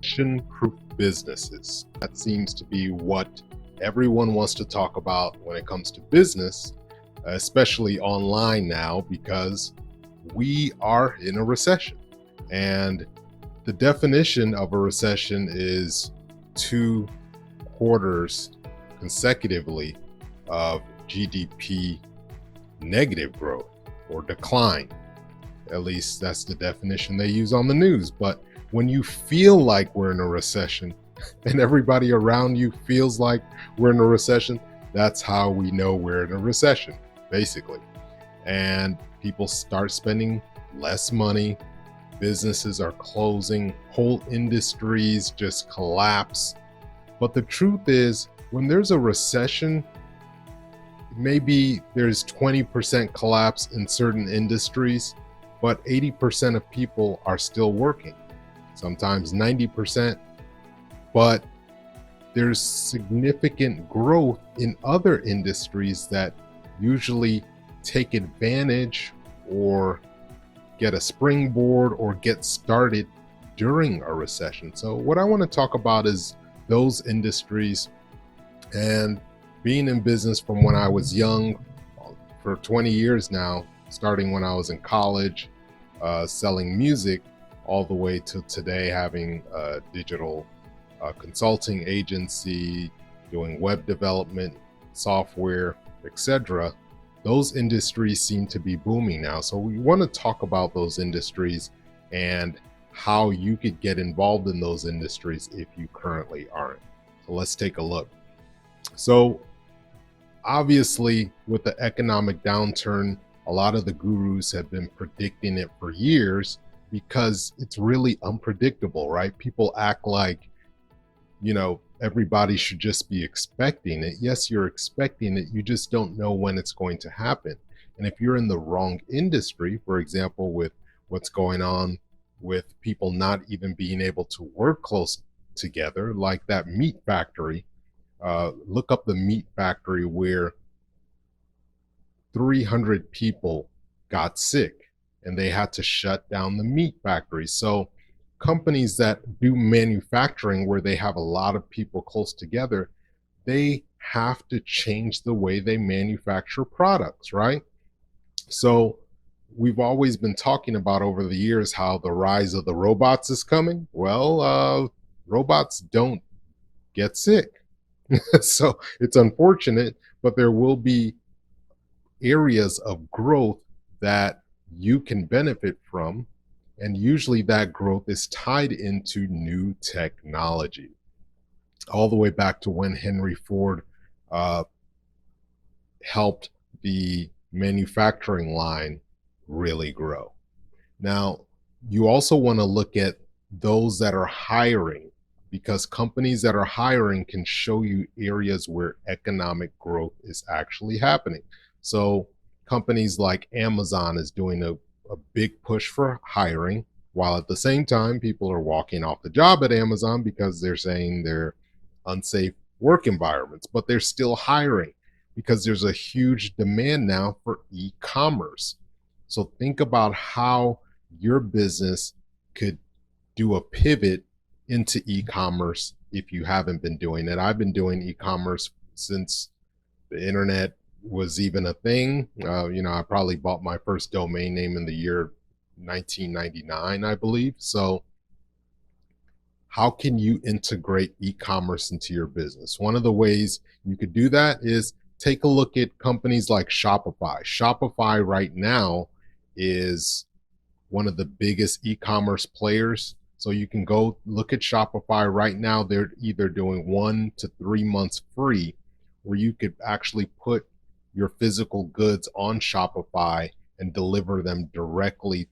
Recession Proof Businesses. That seems to be what everyone wants to talk about when it comes to business, especially online now, because we are in a recession. And the definition of a recession is 2 quarters consecutively of GDP negative growth or decline. At least that's the definition they use on the news. But when you feel like we're in a recession and everybody around you feels like we're in a recession, that's how we know we're in a recession, basically. And people start spending less money. Businesses are closing. Whole industries just collapse. But the truth is, when there's a recession, maybe there's 20% collapse in certain industries, but 80% of people are still working, sometimes 90%, but there's significant growth in other industries that usually take advantage or get a springboard or get started during a recession. So what I want to talk about is those industries, and being in business from when I was young for 20 years now, starting when I was in college, selling music, all the way to today having a digital consulting agency, doing web development, software, etc. Those industries seem to be booming now. So we want to talk about those industries and how you could get involved in those industries if you currently aren't. So let's take a look. So obviously, with the economic downturn, a lot of the gurus have been predicting it for years because it's really unpredictable, right? People act like, everybody should just be expecting it. Yes, you're expecting it. You just don't know when it's going to happen. And if you're in the wrong industry, for example, with what's going on with people not even being able to work close together, like that meat factory, look up the meat factory where 300 people got sick and they had to shut down the meat factory. So companies that do manufacturing where they have a lot of people close together, they have to change the way they manufacture products, right? So we've always been talking about over the years how the rise of the robots is coming. Well, robots don't get sick. So it's unfortunate, but there will be areas of growth that you can benefit from. And usually that growth is tied into new technology. All the way back to when Henry Ford helped the manufacturing line really grow. Now, you also want to look at those that are hiring, because companies that are hiring can show you areas where economic growth is actually happening. So companies like Amazon is doing a big push for hiring, while at the same time people are walking off the job at Amazon because they're saying they're unsafe work environments, but they're still hiring because there's a huge demand now for e-commerce. So think about how your business could do a pivot into e-commerce if you haven't been doing it. I've been doing e-commerce since the internet was even a thing. I probably bought my first domain name in the year 1999, I believe. So how can you integrate e-commerce into your business? One of the ways you could do that is take a look at companies like Shopify. Shopify right now is one of the biggest e-commerce players. So you can go look at Shopify right now. They're either doing 1 to 3 months free, where you could actually put your physical goods on Shopify and deliver them directly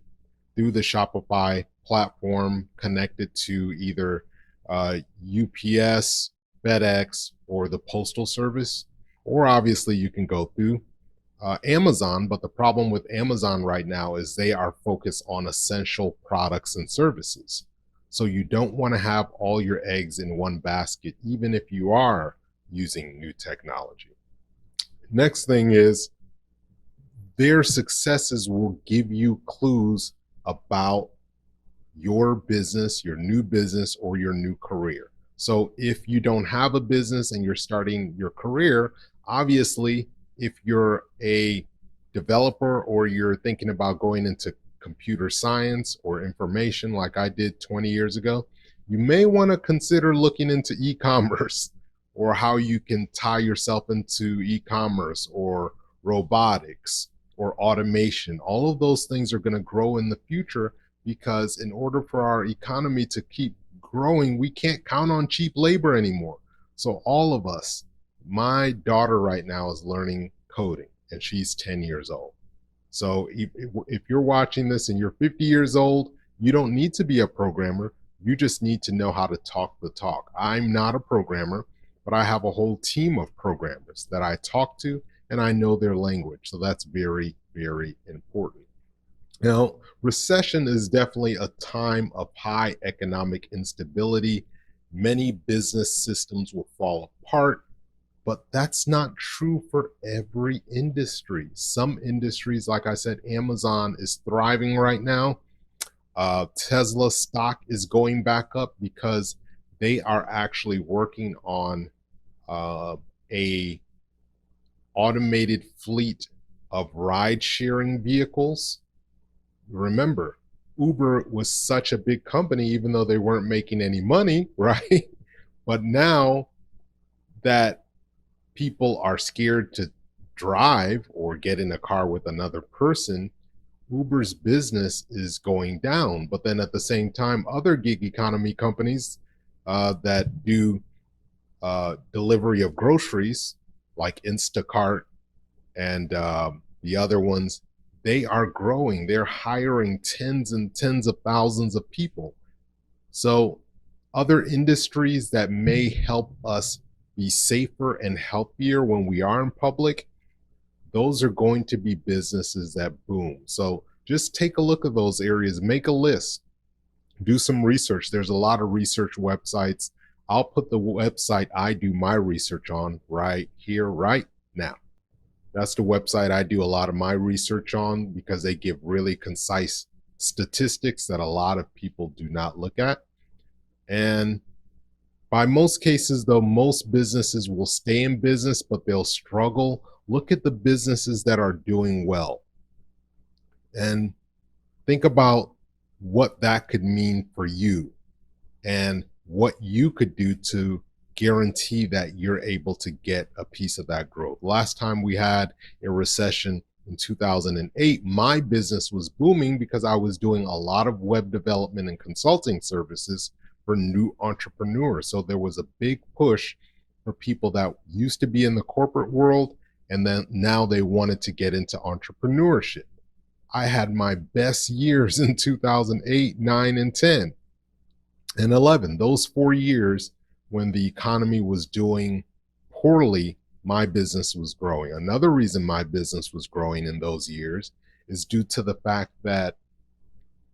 through the Shopify platform, connected to either UPS, FedEx, or the Postal Service. Or obviously you can go through Amazon, but the problem with Amazon right now is they are focused on essential products and services. So you don't want to have all your eggs in one basket, even if you are using new technology. Next thing is, their successes will give you clues about your business, your new business, or your new career. So if you don't have a business and you're starting your career, obviously, if you're a developer or you're thinking about going into computer science or information like I did 20 years ago, you may want to consider looking into e-commerce or how you can tie yourself into e-commerce or robotics or automation. All of those things are going to grow in the future because in order for our economy to keep growing, we can't count on cheap labor anymore. So all of us, my daughter right now is learning coding and she's 10 years old. So if you're watching this and you're 50 years old, you don't need to be a programmer. You just need to know how to talk the talk. I'm not a programmer, but I have a whole team of programmers that I talk to and I know their language. So that's very, very important. Now, recession is definitely a time of high economic instability. Many business systems will fall apart, but that's not true for every industry. Some industries, like I said, Amazon is thriving right now. Tesla stock is going back up because they are actually working on a automated fleet of ride sharing vehicles. Remember, Uber was such a big company, even though they weren't making any money, right? But now that people are scared to drive or get in a car with another person, Uber's business is going down. But then at the same time, other gig economy companies that do delivery of groceries, like Instacart and the other ones, they are growing. They're hiring tens and tens of thousands of people. So other industries that may help us be safer and healthier when we are in public, those are going to be businesses that boom. So just take a look at those areas, make a list, do some research. There's a lot of research websites. I'll put the website I do my research on right here, right now. That's the website I do a lot of my research on because they give really concise statistics that a lot of people do not look at. And by most cases, though, most businesses will stay in business, but they'll struggle. Look at the businesses that are doing well and think about what that could mean for you and what you could do to guarantee that you're able to get a piece of that growth. Last time we had a recession in 2008, my business was booming because I was doing a lot of web development and consulting services for new entrepreneurs. So there was a big push for people that used to be in the corporate world and then now they wanted to get into entrepreneurship. I had my best years in 2008, 9, and 10 and 11. Those 4 years when the economy was doing poorly, my business was growing. Another reason my business was growing in those years is due to the fact that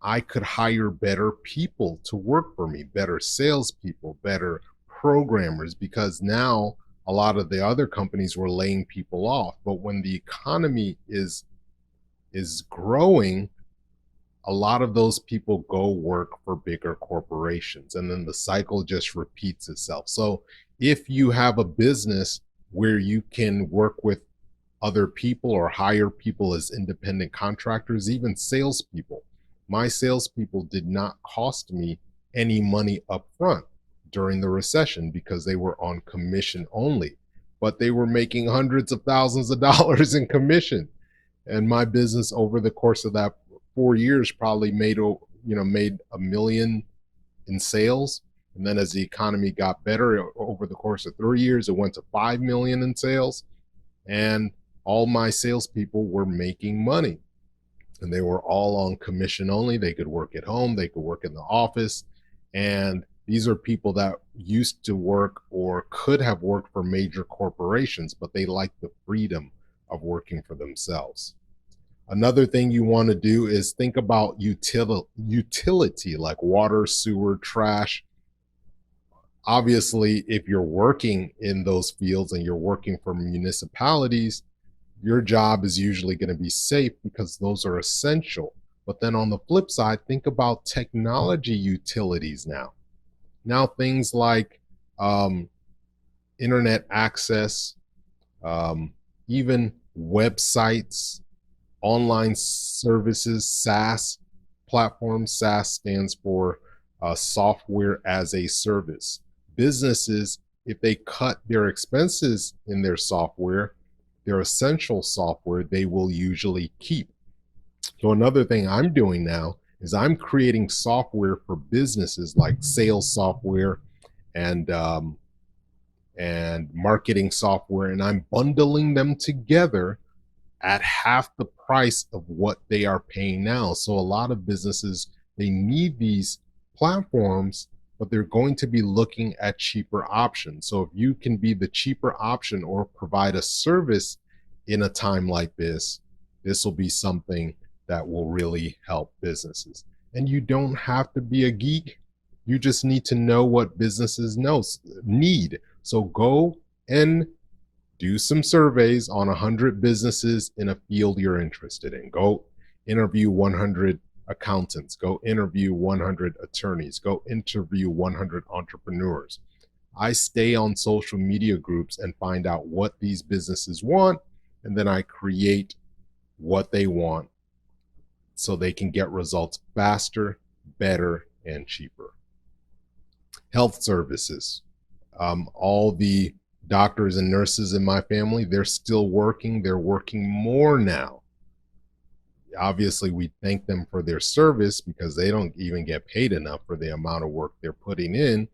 I could hire better people to work for me, better salespeople, better programmers, because now a lot of the other companies were laying people off. But when the economy is growing, a lot of those people go work for bigger corporations and then the cycle just repeats itself. So if you have a business where you can work with other people or hire people as independent contractors, even salespeople, my salespeople did not cost me any money up front during the recession because they were on commission only, but they were making hundreds of thousands of dollars in commission. And my business over the course of that 4 years probably made $1 million in sales. And then as the economy got better over the course of 3 years, it went to 5 million in sales. And all my salespeople were making money. And they were all on commission only. They could work at home, they could work in the office. And these are people that used to work or could have worked for major corporations, but they like the freedom of working for themselves. Another thing you want to do is think about utility like water, sewer, trash. Obviously, if you're working in those fields and you're working for municipalities, your job is usually going to be safe because those are essential. But then on the flip side, think about technology utilities now. Now things like um, internet access, um, even websites, online services, SaaS platforms. SaaS stands for software as a service. Businesses, if they cut their expenses in their software, their essential software, they will usually keep. So another thing I'm doing now is I'm creating software for businesses like sales software and marketing software, and I'm bundling them together at half the price of what they are paying now. So a lot of businesses, they need these platforms, but they're going to be looking at cheaper options. So if you can be the cheaper option or provide a service in a time like this will be something that will really help businesses. And you don't have to be a geek. You just need to know what businesses need. So go and do some surveys on 100 businesses in a field you're interested in. Go interview 100 accountants. Go interview 100 attorneys. Go interview 100 entrepreneurs. I stay on social media groups and find out what these businesses want, and then I create what they want so they can get results faster, better, and cheaper. Health services. All the doctors and nurses in my family, they're still working. They're working more now. Obviously, we thank them for their service because they don't even get paid enough for the amount of work they're putting in.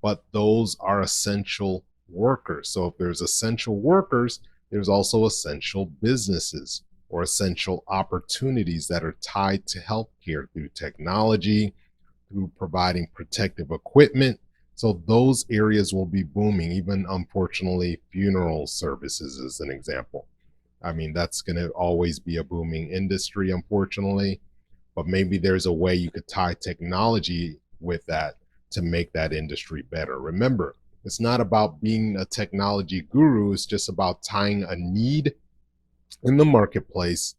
But those are essential workers. So if there's essential workers, there's also essential businesses or essential opportunities that are tied to healthcare through technology, through providing protective equipment. So those areas will be booming. Even unfortunately, funeral services is an example. I mean, that's going to always be a booming industry, unfortunately. But maybe there's a way you could tie technology with that to make that industry better. Remember, it's not about being a technology guru. It's just about tying a need in the marketplace,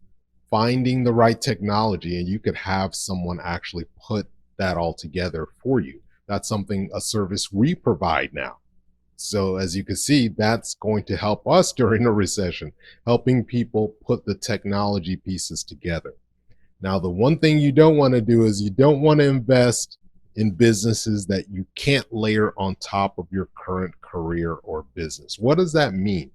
finding the right technology, and you could have someone actually put that all together for you. That's a service we provide now. So as you can see, that's going to help us during a recession, helping people put the technology pieces together. Now, the one thing you don't want to do is you don't want to invest in businesses that you can't layer on top of your current career or business. What does that mean?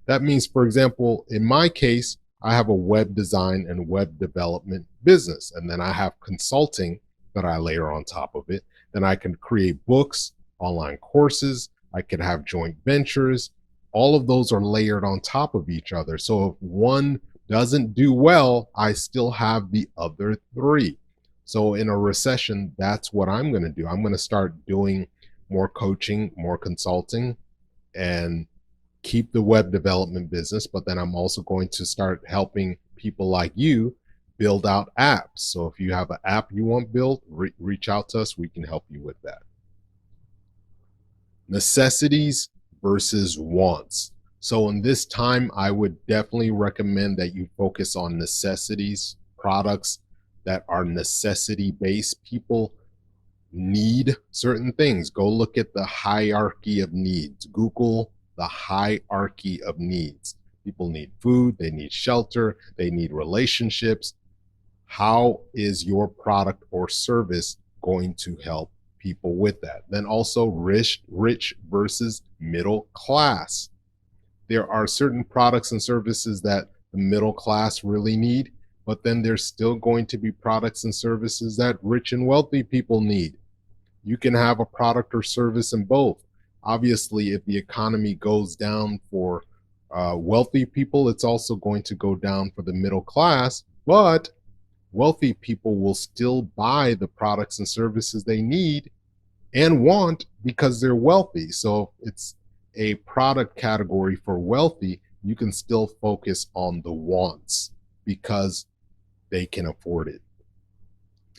That means, for example, in my case, I have a web design and web development business, and then I have consulting that I layer on top of it. Then I can create books, online courses, I could have joint ventures. All of those are layered on top of each other. So if one doesn't do well, I still have the other three. So in a recession, that's what I'm going to do. I'm going to start doing more coaching, more consulting, and keep the web development business. But then I'm also going to start helping people like you build out apps. So if you have an app you want built, reach out to us. We can help you with that. Necessities versus wants. So in this time, I would definitely recommend that you focus on necessities, products that are necessity based. People need certain things. Go look at the hierarchy of needs. Google the hierarchy of needs. People need food, they need shelter, they need relationships. How is your product or service going to help people with that? Then also rich versus middle class. There are certain products and services that the middle class really need, but then there's still going to be products and services that rich and wealthy people need. You can have a product or service in both. Obviously, if the economy goes down for wealthy people, it's also going to go down for the middle class, but wealthy people will still buy the products and services they need and want because they're wealthy. So if it's a product category for wealthy, you can still focus on the wants because they can afford it,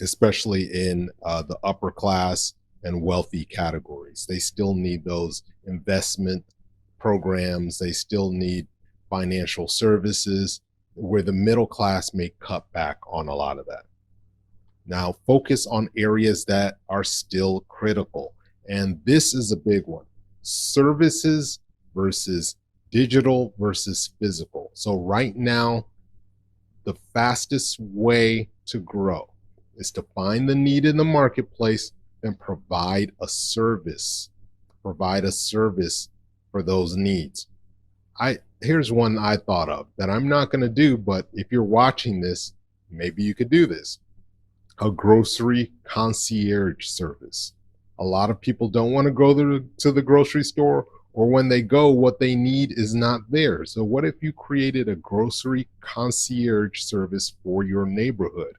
especially in the upper class and wealthy categories. They still need those investment programs. They still need financial services where the middle class may cut back on a lot of that. Now, focus on areas that are still critical. And this is a big one: services versus digital versus physical. So, right now, the fastest way to grow is to find the need in the marketplace and provide a service for those needs. I Here's one I thought of that I'm not going to do, but if you're watching this, maybe you could do this: a grocery concierge service. A lot of people don't want to go to the grocery store, or when they go, what they need is not there. So, what if you created a grocery concierge service for your neighborhood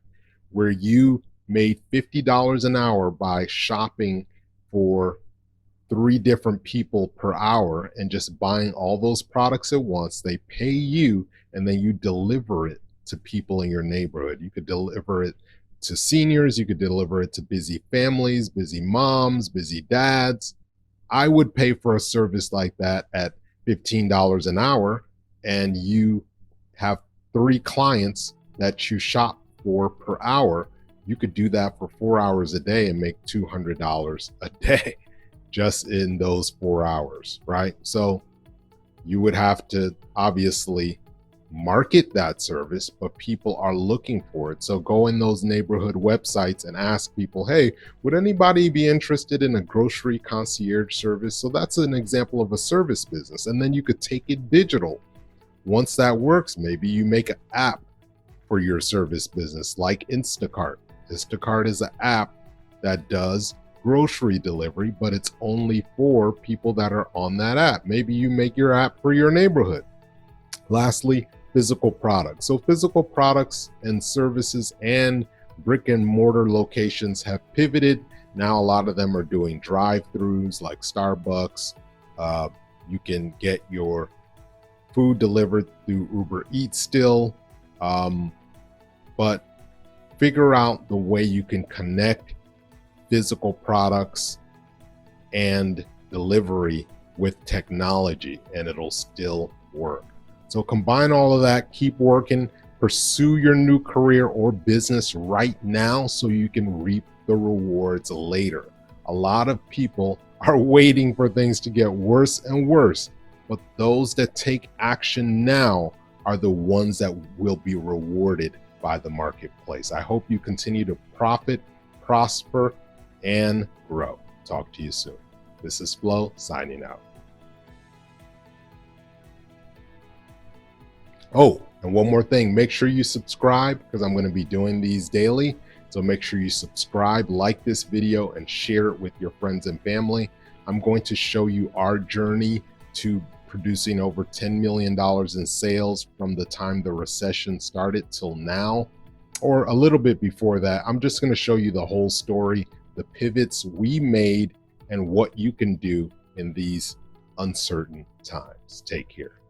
where you made $50 an hour by shopping for three different people per hour and just buying all those products at once? They pay you, and then you deliver it to people in your neighborhood. You could deliver it to seniors, you could deliver it to busy families, busy moms, busy dads. I would pay for a service like that at $15 an hour, and you have three clients that you shop for per hour. You could do that for 4 hours a day and make $200 a day just in those 4 hours, right? So you would have to obviously market that service, but people are looking for it. So go in those neighborhood websites and ask people, hey, would anybody be interested in a grocery concierge service? So that's an example of a service business. And then you could take it digital. Once that works, maybe you make an app for your service business, like Instacart. Instacart is an app that does grocery delivery, but it's only for people that are on that app. Maybe you make your app for your neighborhood. Lastly, physical products. So physical products and services and brick and mortar locations have pivoted. Now a lot of them are doing drive-throughs like Starbucks. You can get your food delivered through Uber Eats still. But figure out the way you can connect physical products and delivery with technology, and it'll still work. So combine all of that, keep working, pursue your new career or business right now so you can reap the rewards later. A lot of people are waiting for things to get worse and worse, but those that take action now are the ones that will be rewarded by the marketplace. I hope you continue to profit, prosper, and grow. Talk to you soon. This is Flo signing out. Oh, and one more thing, make sure you subscribe because I'm going to be doing these daily. So make sure you subscribe, like this video, and share it with your friends and family. I'm going to show you our journey to producing over $10 million in sales from the time the recession started till now, or a little bit before that. I'm just going to show you the whole story, the pivots we made, and what you can do in these uncertain times. Take care.